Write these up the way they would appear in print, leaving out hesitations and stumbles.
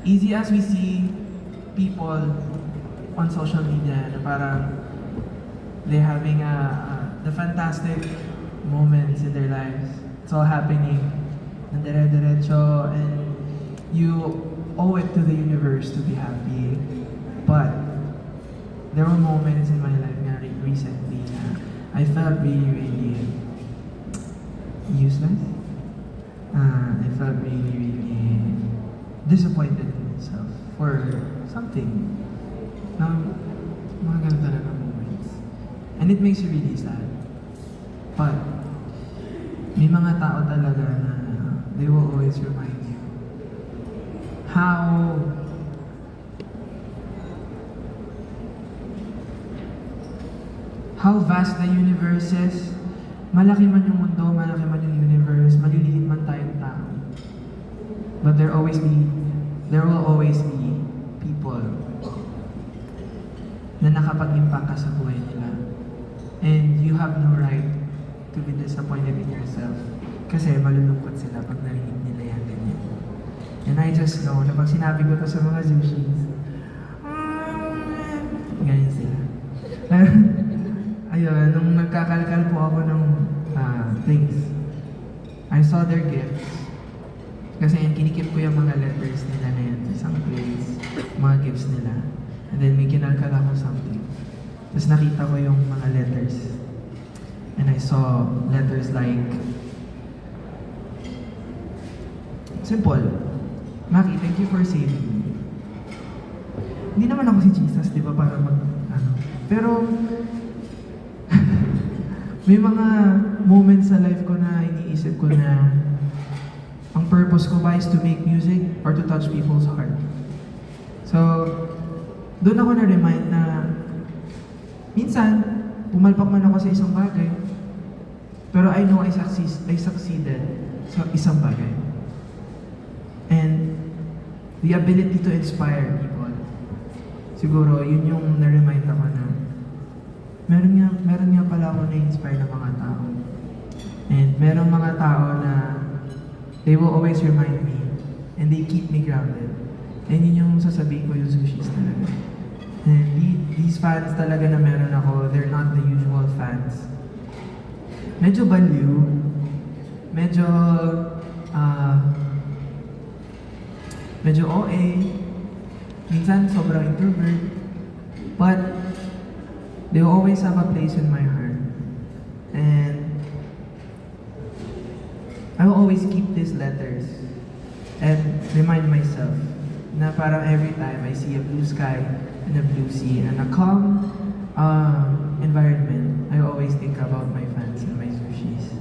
easy as we see people on social media na parang they're having the fantastic moments in their lives. It's all happening ng dire-diretso, and you owe it to the universe to be happy. But there were moments in my life nga recently na I felt really, really useless. I felt really, really disappointed in myself for something. Mga ganun talaga moments. And it makes you really sad. But may mga tao talaga na they will always remind you how vast the universe is. Malaki man yung mundo, malaki man yung universe, maliliit man tayong tao. But there will always be people na nakapag-impact ka sa buhay nila. And you have no right to be disappointed in yourself. Kasi malulungkot sila pag narinig nila yan ganyan. And I just know na pag sinabi ko to sa mga Zushis, ganyan sila. Ayun, nung nagkakalkal po ako ng things, I saw their gifts. Kasi yan, kinikip ko yung mga letters nila na yan sa isang place, mga gifts nila. And then may kinalkal ako something. Tapos nakita ko yung mga letters. And I saw letters like, simple, Maki, thank you for saving me. Hindi naman ako si Jesus, di ba, para pero, may mga moments sa life ko na iniisip ko na ang purpose ko ba is to make music or to touch people's heart. So, doon ako na-remind na minsan, pumalpak man ako sa isang bagay, pero I know I succeeded sa isang bagay. And the ability to inspire people, siguro yun yung na-remind ako na meron nga pala ako na-inspire ng mga tao. And merong mga tao na they will always remind me and they keep me grounded. And yun yung sasabihin ko yung Zushis talaga. And these fans talaga na meron ako, they're not the usual fans. Medyo baliw, medyo OA, minsan sobrang introvert, but they will always have a place in my heart. And I will always keep these letters and remind myself na parang every time I see a blue sky and a blue sea and a calm environment, I always think about my fans and my Zushis.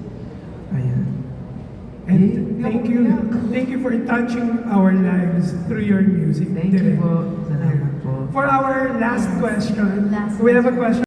Ayan. And thank you for touching our lives through your music. Thank you po. Salamat po. For our last question, we have a question